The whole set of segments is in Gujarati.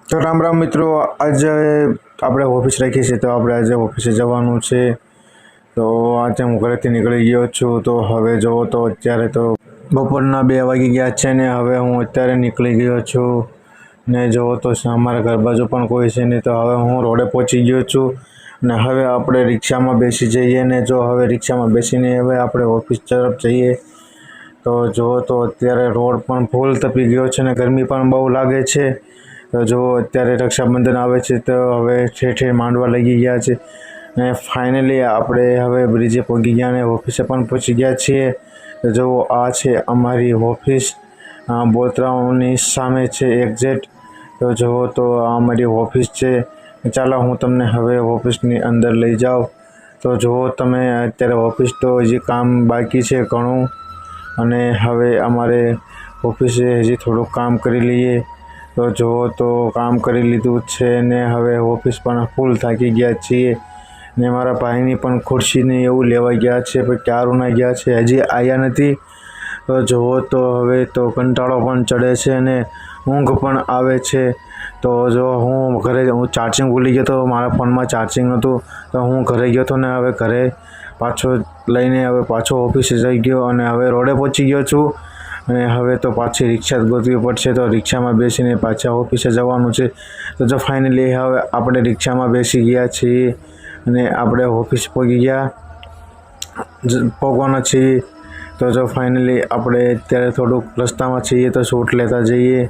તો રામ રામ મિત્રો, આજે આપણે ઓફિસ રાખી છે તો આપણે આજે ઓફિસે જવાનું છે। તો આજે હું ઘરેથી નીકળી ગયો છું। તો હવે જુઓ તો અત્યારે તો બપોરના 2 વાગી ગયા છે ને હવે હું અત્યારે નીકળી ગયો છું ને જુઓ તો અમારા ઘર બાજુ પણ કોઈ છે નહીં। તો હવે હું રોડે પહોંચી ગયો છું ને હવે આપણે રિક્ષામાં બેસી જઈએ ને જો હવે રિક્ષામાં બેસીને હવે આપણે ઓફિસ તરફ જઈએ। તો જુઓ તો અત્યારે રોડ પણ ફૂલ તપી ગયો છે ને ગરમી પણ બહુ લાગે છે। તો જો અત્યારે રક્ષાબંધન આવે છે તો હવે ઠેર ઠેર માંડવા લાગી ગયા છે ને ફાઇનલી આપણે હવે બ્રિજે પહોંચી ગયા ને ઓફિસે પણ પહોંચી ગયા છીએ। તો જો આ છે અમારી ઓફિસ, બોતરાઓની સામે છે એક્ઝેક્ટ। તો જુઓ તો આ અમારી ઓફિસ છે। ચાલો હું તમને હવે ઓફિસની અંદર લઈ જાઉં। તો જુઓ તમે અત્યારે ઓફિસ તો હજી કામ બાકી છે ઘણું અને હવે અમારે ઓફિસે હજી થોડુંક કામ કરી લઈએ। તો જુઓ તો કામ કરી લીધું છે ને હવે ઓફિસ પણ ફૂલ થાકી ગયા છીએ ને મારા ભાઈની પણ ખુરશીને એવું લેવા ગયા છે પણ ક્યારના ગયા છે હજી આવ્યા નથી। તો જુઓ તો હવે તો કંટાળો પણ ચડે છે ને ઊંઘ પણ આવે છે। તો જો હું ચાર્જિંગ ભૂલી ગયો તો મારા ફોનમાં ચાર્જિંગ નહોતું તો હું ઘરે ગયો હતો ને હવે ઘરે પાછો લઈને હવે પાછો ઓફિસે જઈ ગયો અને હવે રોડે પહોંચી ગયો છું અને હવે તો પાછી રિક્ષા ગોતવી પડશે। તો રિક્ષામાં બેસીને પાછા ઓફિસે જવાનું છે। તો જો ફાઇનલી હવે આપણે રિક્ષામાં બેસી ગયા છીએ અને આપણે ઓફિસ પહોંચવાના છીએ। તો જો ફાઇનલી આપણે અત્યારે થોડુંક રસ્તામાં છીએ તો શૂટ લેતા જઈએ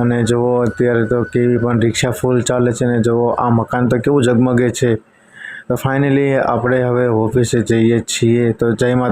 અને જુઓ અત્યારે તો કેવી પણ રિક્ષા ફૂલ ચાલે છે ને જુઓ આ મકાન તો કેવું ઝગમગે છે। તો ફાઇનલી આપણે હવે ઓફિસે જઈએ છીએ। તો જય માતા।